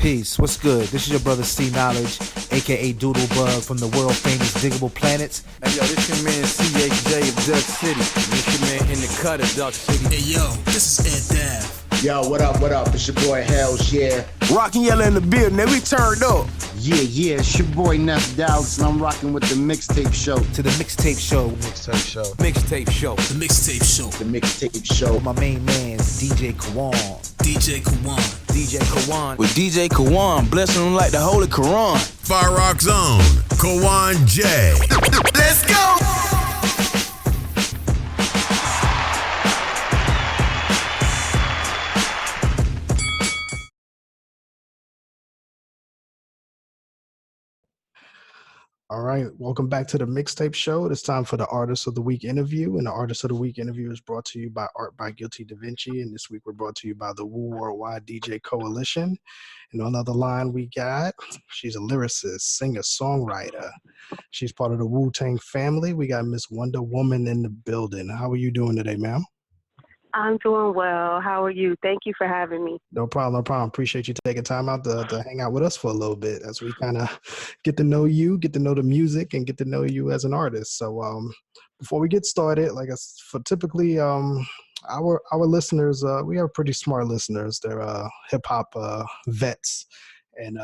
Peace. What's good? This is your brother C Knowledge, aka Doodlebug from the world famous Diggable Planets. Hey yo, this your man CHJ of Duck City. This your man in the cut of Duck City. Hey yo, this is Ed Dav. Yo, what up, what up? It's your boy Hells, yeah. Rockin' Yellow in the building, and we turned up. Yeah, it's your boy Neff Dallas, and I'm rocking with the Mixtape Show. To the Mixtape Show. Mixtape Show. Mixtape Show. The Mixtape Show. The Mixtape Show. My main man's DJ Kawan. DJ Kawan. DJ Kawan. With DJ Kawan, blessing him like the Holy Quran. Fire Rock Zone, Kawan J. Let's go! All right, welcome back to the Mixtape Show. It's time for the Artist of the Week interview, and the Artist of the Week interview is brought to you by Art by Guilty Da Vinci, and this week we're brought to you by the Woo Worldwide DJ Coalition. And on the other line we got, she's a lyricist, singer, songwriter. She's part of the Wu-Tang family. We got Miss Wonda Woman in the building. How are you doing today, ma'am? I'm doing well. How are you? Thank you for having me. No problem. Appreciate you taking time out to hang out with us for a little bit as we kind of get to know you, get to know the music, and get to know you as an artist. So before we get started, like for typically our listeners, we have pretty smart listeners. They're hip hop vets and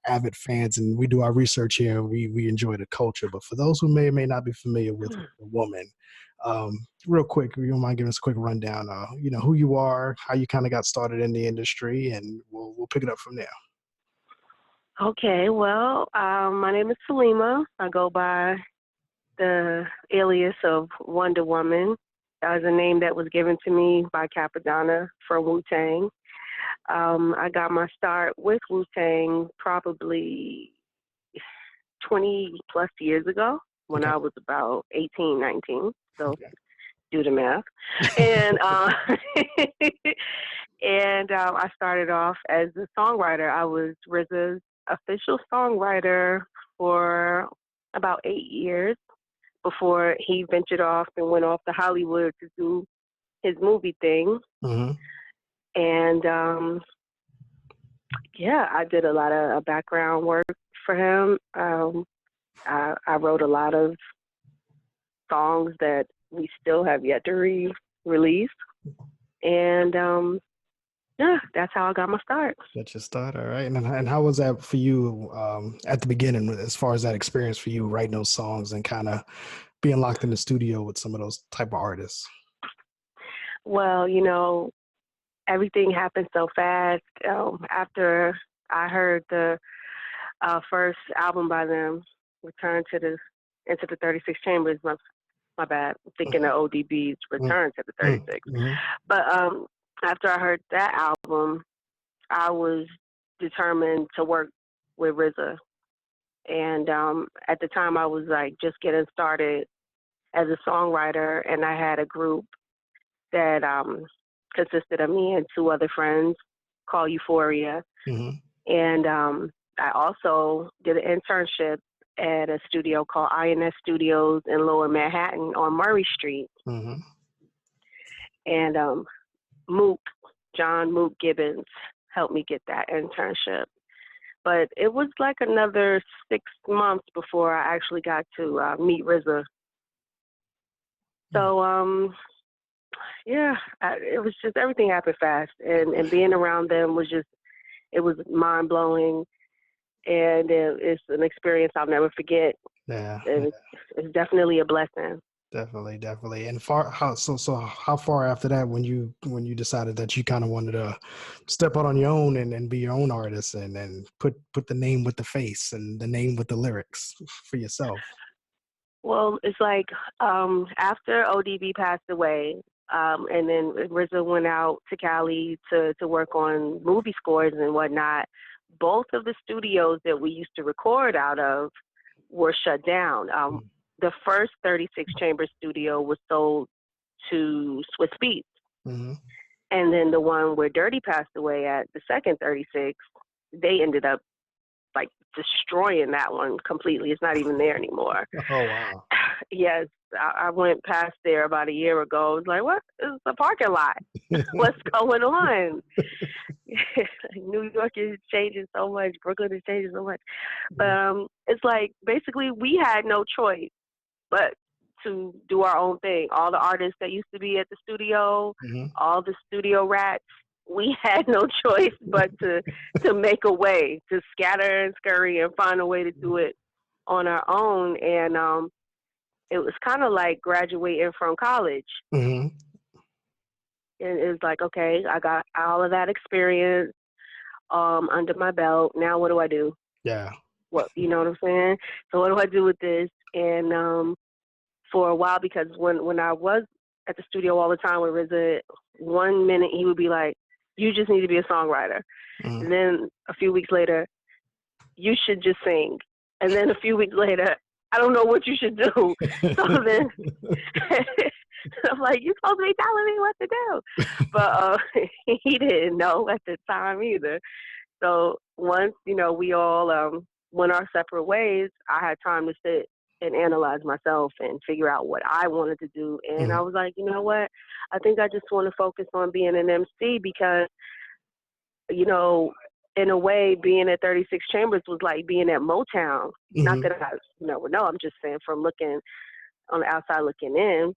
avid fans, and we do our research here and we enjoy the culture. But for those who may or may not be familiar with the woman, real quick, if you don't mind giving us a quick rundown, who you are, how you kind of got started in the industry, and we'll pick it up from there. Okay, well, my name is Salima. I go by the alias of Wonder Woman. That was a name that was given to me by Capadonna from Wu-Tang. I got my start with Wu-Tang probably 20 plus years ago when I was about 18, 19. So do the math. And I started off as a songwriter. I was RZA's official songwriter for about 8 years before he ventured off and went off to Hollywood to do his movie thing. Mm-hmm. And I did a lot of background work for him. I wrote a lot of songs that we still have yet to release. And that's how I got my start. That's your start, all right. And how was that for you at the beginning, as far as that experience for you, writing those songs and kind of being locked in the studio with some of those type of artists? Well, everything happened so fast. After I heard the first album by them, Return to Into the 36 Chambers, my bad, I'm thinking of ODB's Return to the 36. Mm-hmm. But after I heard that album, I was determined to work with RZA. And at the time, I was like just getting started as a songwriter, and I had a group that consisted of me and two other friends called Euphoria. Mm-hmm. And I also did an internship at a studio called INS Studios in Lower Manhattan on Murray Street. Mm-hmm. And John Mook Gibbons helped me get that internship. But it was like another 6 months before I actually got to meet RZA. So, it was just, everything happened fast. And being around them was just, it was mind-blowing. And it's an experience I'll never forget. Yeah, it's definitely a blessing. Definitely. And how far after that, when you decided that you kind of wanted to step out on your own and be your own artist and put the name with the face and the name with the lyrics for yourself? Well, it's like after ODB passed away, and then RZA went out to Cali to work on movie scores and whatnot. Both of the studios that we used to record out of were shut down. The first 36 Chamber studio was sold to Swiss Beats. Mm-hmm. And then the one where Dirty passed away at, the second 36, they ended up like destroying that one completely. It's not even there anymore. Oh, wow. Yes. I went past there about a year ago. I was like, what? It's a parking lot. What's going on? New York is changing so much. Brooklyn is changing so much. But it's like basically we had no choice but to do our own thing. All the artists that used to be at the studio, all the studio rats, we had no choice but to make a way, to scatter and scurry and find a way to do it on our own. And it was kind of like graduating from college. Mm-hmm. And it was like, okay, I got all of that experience under my belt. Now what do I do? Yeah. What, you know what I'm saying? So what do I do with this? And for a while, because when I was at the studio all the time with RZA, 1 minute he would be like, you just need to be a songwriter. And then a few weeks later, you should just sing. And then a few weeks later, I don't know what you should do. So then I'm like, you're supposed to be telling me what to do. But he didn't know at the time either. So once, we all went our separate ways, I had time to sit and analyze myself and figure out what I wanted to do. And I was like, you know what? I think I just want to focus on being an MC because, in a way, being at 36 Chambers was like being at Motown. Not that I, no, I'm just saying from looking on the outside looking in,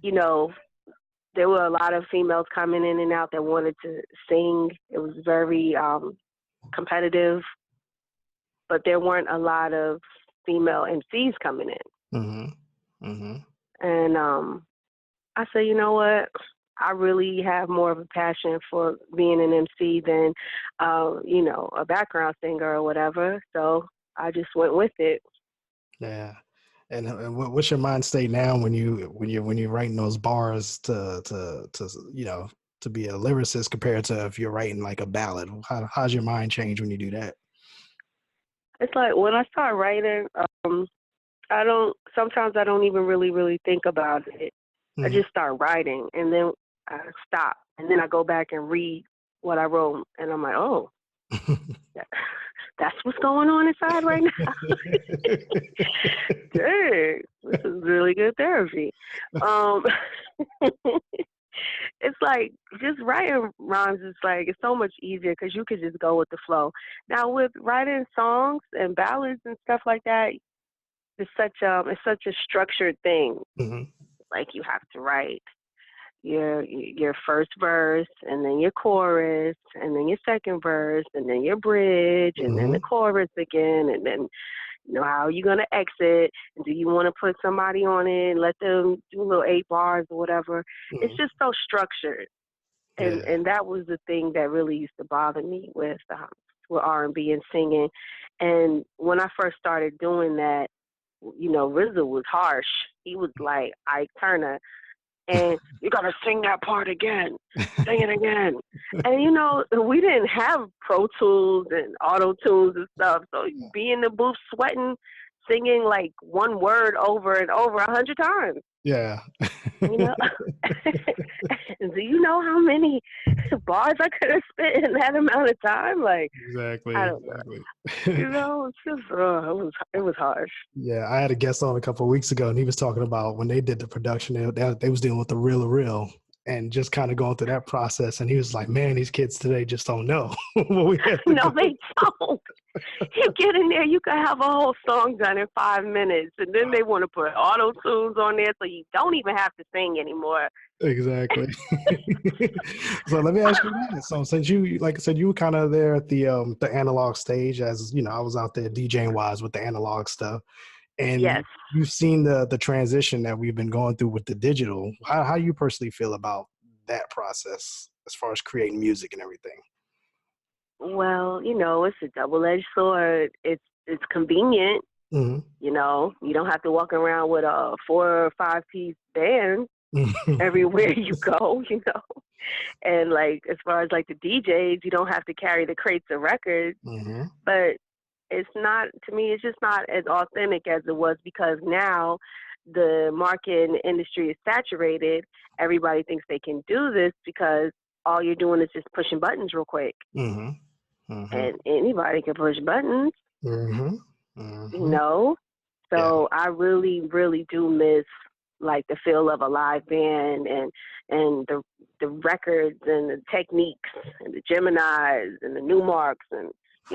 there were a lot of females coming in and out that wanted to sing. It was very competitive, but there weren't a lot of female MCs coming in. And I said, you know what? I really have more of a passion for being an MC than, a background singer or whatever. So I just went with it. Yeah. And what's your mind state now when you're writing those bars to be a lyricist compared to if you're writing like a ballad? How's your mind change when you do that? It's like when I start writing, sometimes I don't even really think about it. I just start writing and then I stop and then I go back and read what I wrote and I'm like, oh, that's what's going on inside right now. Dang, this is really good therapy. It's like just writing rhymes is like, it's so much easier because you could just go with the flow. Now with writing songs and ballads and stuff like that, it's such a structured thing. Like you have to write your first verse and then your chorus and then your second verse and then your bridge and then the chorus again and then how are you going to exit and do you want to put somebody on it and let them do a little 8 bars or whatever. It's just so structured and that was the thing that really used to bother me with R&B and singing. And when I first started doing that, RZA was harsh. He was like Ike Turner. And you got to sing that part again. Sing it again. And, we didn't have Pro Tools and Auto Tunes and stuff. So you'd be in the booth sweating, singing like one word over and over 100 times. Yeah. And do you know how many bars I could have spit in that amount of time? Like, exactly. I don't know. It's just, it was harsh. Yeah, I had a guest on a couple of weeks ago, and he was talking about when they did the production, they was dealing with the reel and just kind of going through that process. And he was like, man, these kids today just don't know what we had to No, do. they don't. You get in there, you can have a whole song done in 5 minutes, and then they want to put auto tunes on there, so you don't even have to sing anymore. Exactly. So let me ask you this. So since you, like I said, you were kind of there at the analog stage, as I was out there DJing wise with the analog stuff, and you've seen the transition that we've been going through with the digital. How you personally feel about that process as far as creating music and everything? Well, it's a double-edged sword. It's convenient. You don't have to walk around with a 4 or 5 piece band everywhere you go, And like as far as like the DJs, you don't have to carry the crates of records. But it's not, to me, it's just not as authentic as it was because now the market and the industry is saturated. Everybody thinks they can do this because all you're doing is just pushing buttons real quick. And anybody can push buttons, So I really, really do miss like the feel of a live band and the records and the techniques and the Geminis and the Newmarks and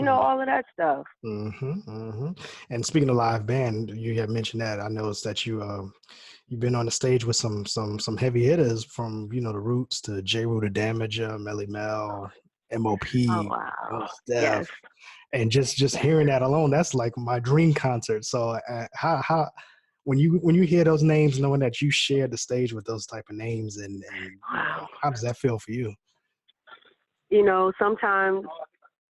all of that stuff. And speaking of live band, you have mentioned that. I noticed that you've been on the stage with some heavy hitters from the Roots to J. Rue to Damager, Melly Mel, M.O.P. Oh wow! Steph. Yes. And just hearing that alone, that's like my dream concert. So how when you hear those names, knowing that you shared the stage with those type of names, and wow. How does that feel for you? Sometimes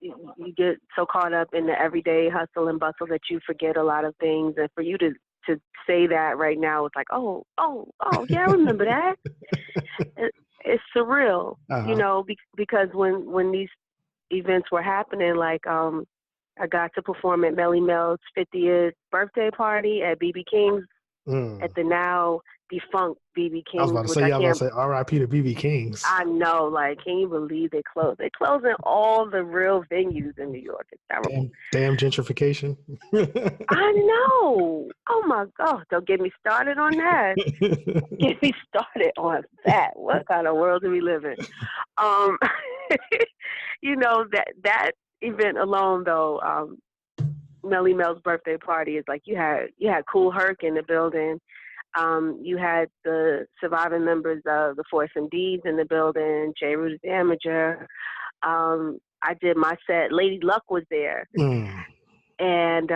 you get so caught up in the everyday hustle and bustle that you forget a lot of things. And for you to say that right now, it's like, oh, yeah, I remember that. It's surreal, because when these events were happening, like I got to perform at Melly Mel's 50th birthday party at BB King's at the now defunct BB King's. I was about to say, R.I.P. to BB King's. I know, like, can you believe they closed? They're closing all the real venues in New York. It's terrible. Damn gentrification. I know. Oh my God! Don't get me started on that. Get me started on that. What kind of world do we live in? That event alone, though, Melly Mel's birthday party is like you had Kool Herc in the building. You had the surviving members of the Force MDs in the building, J. Rue the Damager. I did my set. Lady Luck was there. And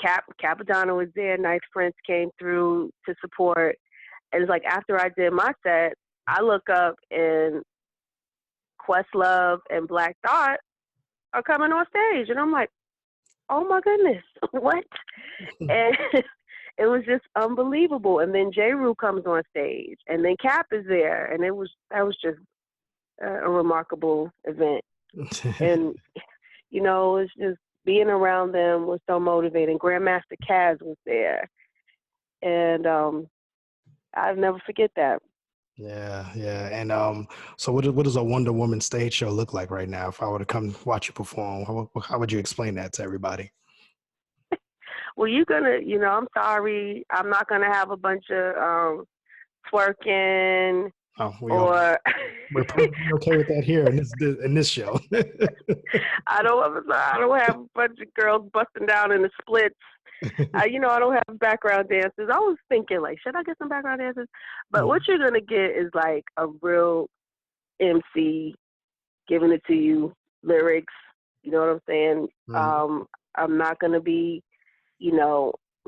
Capadonna was there. Nice Prince came through to support. And it's like after I did my set, I look up and Questlove and Black Thought are coming on stage. And I'm like, oh my goodness, what? And it was just unbelievable. And then J. Rue comes on stage, and then Cap is there, and that was just a remarkable event. And it's just being around them was so motivating. Grandmaster Caz was there, and I'll never forget that. Yeah. And so what does a Wonder Woman stage show look like right now? If I were to come watch you perform, how would you explain that to everybody? Well, you're gonna, I'm sorry, I'm not gonna have a bunch of twerking. We're perfectly okay with that here in this show. I don't have a bunch of girls busting down in the splits. I don't have background dancers. I was thinking, like, should I get some background dancers? But what you're gonna get is like a real MC giving it to you, lyrics. You know what I'm saying? I'm not gonna be,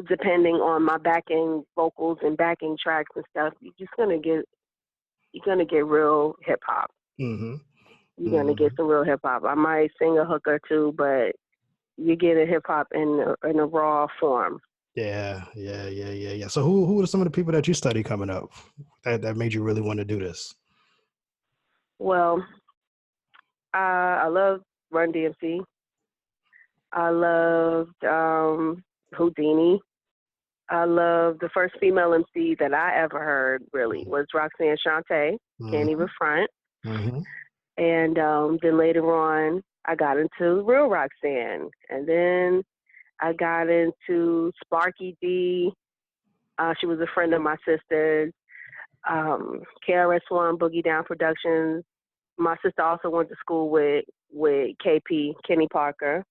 depending on my backing vocals and backing tracks and stuff. You're gonna get real hip hop. You're gonna get some real hip hop. I might sing a hook or two, but you get a hip hop in a raw form. Yeah. So who are some of the people that you study coming up that made you really want to do this? Well, I love Run DMC. I loved Houdini. I love the first female MC that I ever heard really was Roxanne Shante, Can't Even Front. And then later on, I got into real Roxanne. And then I got into Sparky D. She was a friend of my sister's. KRS-One, Boogie Down Productions. My sister also went to school with KP, Kenny Parker.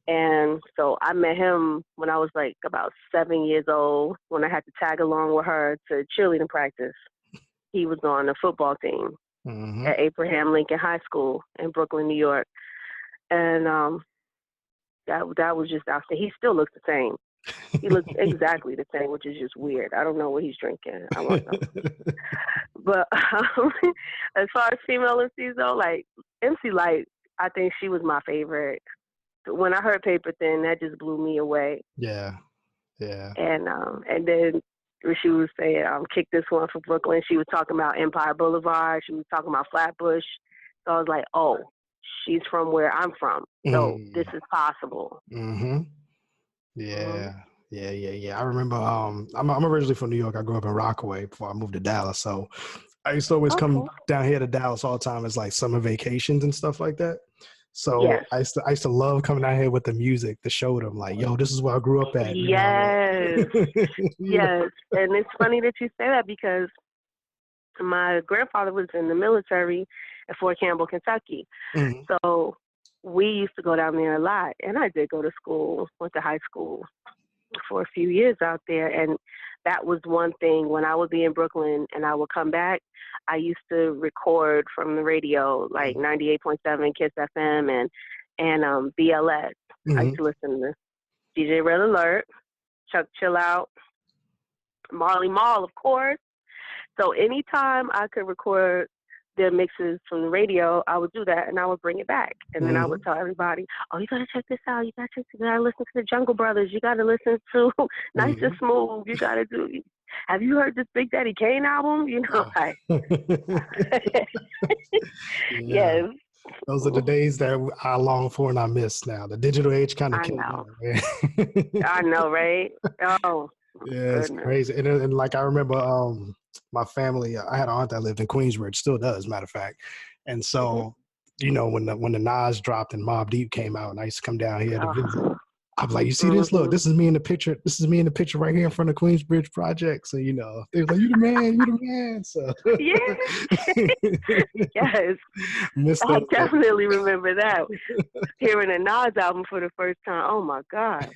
And so I met him when I was like about 7 years old, when I had to tag along with her to cheerleading practice. He was on the football team at Abraham Lincoln High School in Brooklyn, New York. And that was just outstanding. He still looks the same. He looks exactly the same, which is just weird. I don't know what he's drinking. I don't know. But as far as female MCs though, like MC Light, I think she was my favorite. When I heard Paper Thin, that just blew me away. Yeah. And then she was saying, kick this one for Brooklyn. She was talking about Empire Boulevard. She was talking about Flatbush. So I was like, oh, she's from where I'm from. So this is possible. Yeah. I remember, I'm originally from New York. I grew up in Rockaway before I moved to Dallas. So I used to always come down here to Dallas all the time as like summer vacations and stuff like that. So Yes. I used to love coming out here with the music to show them, like, yo, this is where I grew up at. You Yes. know, like, Yes. And it's funny that you say that because my grandfather was in the military at Fort Campbell, Kentucky. Mhm. So we used to go down there a lot. And I did go to school, went to high school for a few years out there. And that was one thing when I would be in Brooklyn and I would come back, I used to record from the radio, like 98.7 Kiss FM and BLS. I used to listen to DJ Red Alert, Chuck Chill Out, Marley Marl, of course. So anytime I could record their mixes from the radio, I would do that and I would bring it back. And then I would tell everybody, oh, you got to check this out. You got to listen to the Jungle Brothers. You got to listen to Nice and Smooth. You got to have you heard this Big Daddy Kane album? You know, like. Yes. Those are the days that I long for and I miss now. The digital age kind of I killed know. me. I know, right? Oh, yeah, it's crazy. And like I remember my family, I had an aunt that lived in Queensbridge, still does, matter of fact. And so, you know, when the Nas dropped and Mobb Deep came out, and I used to come down here to visit. I'm like, you see this? Look, this is me in the picture. This is me in the picture right here in front of Queensbridge Project. So, you know, they was like, you the man, you the man. So yes. I definitely remember that. Hearing a Nas album for the first time. Oh my God.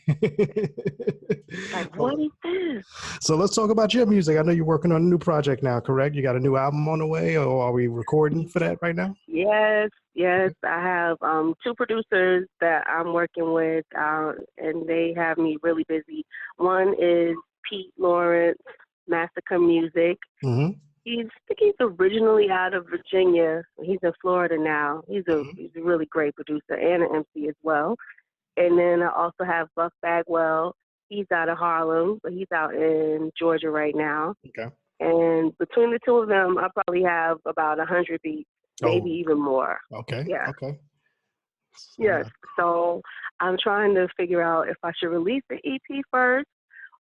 Like, what is this? So let's talk about your music. I know you're working on a new project now, correct? You got a new album on the way, or are we recording for that right now? Yes. I have two producers that I'm working with, and they have me really busy. One is Pete Lawrence, Massacre Music. I think he's originally out of Virginia. He's in Florida now. He's a really great producer and an MC as well. And then I also have Buck Bagwell. He's out of Harlem, but he's out in Georgia right now. Okay. And between the two of them, I probably have about 100 beats, maybe even more. Okay. Yeah. Okay. Yes. So I'm trying to figure out if I should release the EP first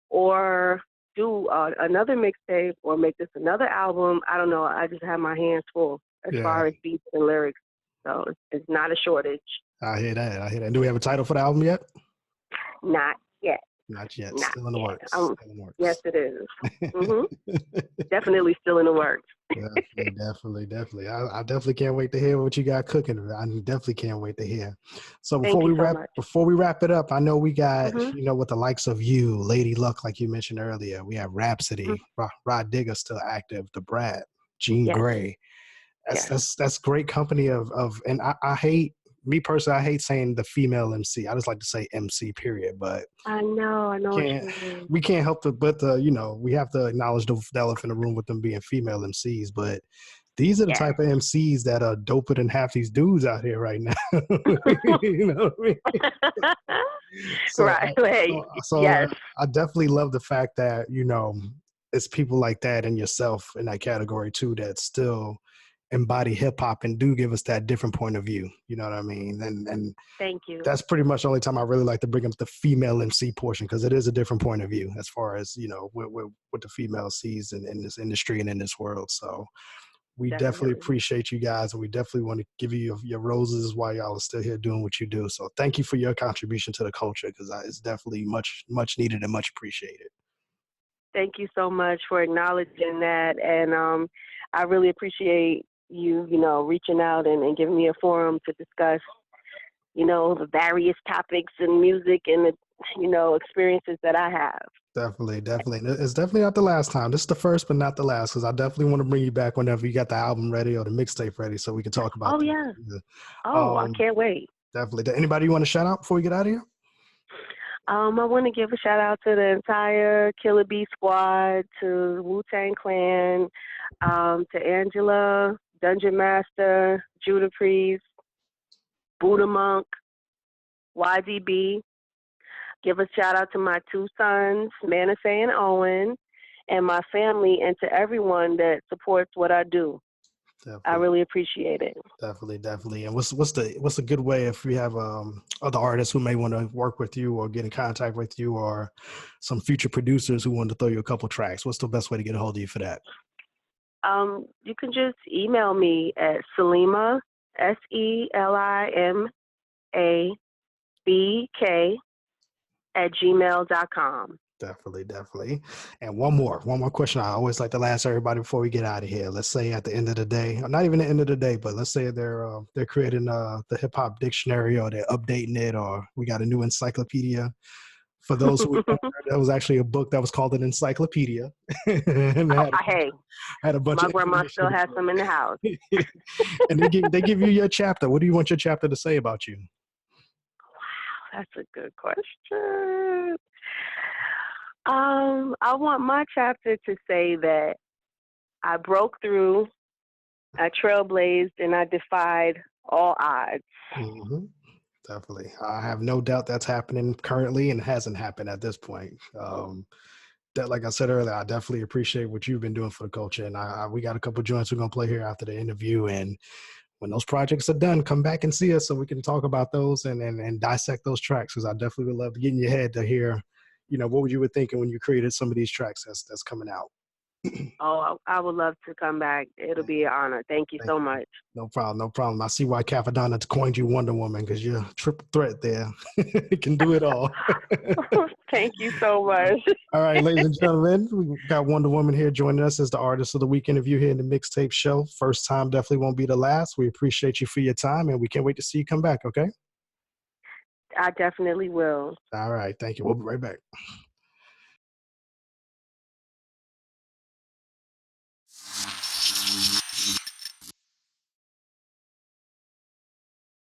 or do another mixtape or make this another album. I don't know. I just have my hands full as far as beats and lyrics. So it's not a shortage. I hear that. Do we have a title for the album yet? Not yet. Not yet. Still in the works. Yes, it is. Definitely still in the works. Definitely. I definitely can't wait to hear what you got cooking. I definitely can't wait to hear. So before we wrap it up, I know we got you know, with the likes of you, Lady Luck, like you mentioned earlier. We have Rhapsody, Rod Digger still active, The Brat, Jean Grey. That's great company of and I hate. Me personally, I hate saying the female MC. I just like to say MC, period. But I know. We can't help but you know, we have to acknowledge the elephant in the room with them being female MCs. But these are the type of MCs that are doper than half these dudes out here right now. You know what I mean? So I definitely love the fact that, you know, it's people like that and yourself in that category too that still embody hip hop and do give us that different point of view. You know what I mean? And thank you. That's pretty much the only time I really like to bring up the female MC portion, because it is a different point of view as far as, you know, what the female sees in this industry and in this world. So we definitely appreciate you guys, and we definitely want to give you your roses while y'all are still here doing what you do. So thank you for your contribution to the culture, because it's definitely much needed and much appreciated. Thank you so much for acknowledging that. And I really appreciate you know, reaching out and giving me a forum to discuss, you know, the various topics and music and the, you know, experiences that I have. Definitely. It's definitely not the last time. This is the first, but not the last, because I definitely want to bring you back whenever you got the album ready or the mixtape ready, so we can talk about it. Yeah. I can't wait. Definitely. Anybody you want to shout out before we get out of here? I want to give a shout out to the entire Killer Bee squad, to Wu-Tang Clan, to Angela, Dungeon Master, Judah Priest, Buddha Monk, YDB. Give a shout out to my two sons, Manasseh and Owen, and my family, and to everyone that supports what I do. Definitely. I really appreciate it. Definitely. And what's a good way if we have other artists who may want to work with you or get in contact with you, or some future producers who want to throw you a couple tracks? What's the best way to get a hold of you for that? You can just email me at Selima, SELIMA WondaABK@gmail.com. Definitely. And one more question I always like to ask everybody before we get out of here. Let's say at the end of the day, or not even the end of the day, but let's say they're creating the hip hop dictionary, or they're updating it, or we got a new encyclopedia. For those who that was actually a book that was called an encyclopedia. And had a bunch my of grandma still has them in the house. And they give you your chapter. What do you want your chapter to say about you? Wow, that's a good question. I want my chapter to say that I broke through, I trailblazed, and I defied all odds. Mm-hmm. Definitely. I have no doubt that's happening currently and hasn't happened at this point. That, like I said earlier, I definitely appreciate what you've been doing for the culture. And we got a couple joints we're going to play here after the interview. And when those projects are done, come back and see us so we can talk about those and dissect those tracks. Because I definitely would love to get in your head to hear, what you were thinking when you created some of these tracks that's coming out. Oh, I would love to come back. It'll be an honor. Thank you so much. No problem. I see why Capadonna coined you Wonder Woman, because you're a triple threat there. You can do it all. Thank you so much. All right, ladies and gentlemen, we got Wonder Woman here joining us as the Artist of the Week interview here in the Mixtape Show. First time definitely won't be the last. We appreciate you for your time, and we can't wait to see you come back, okay? I definitely will. All right, thank you. We'll be right back.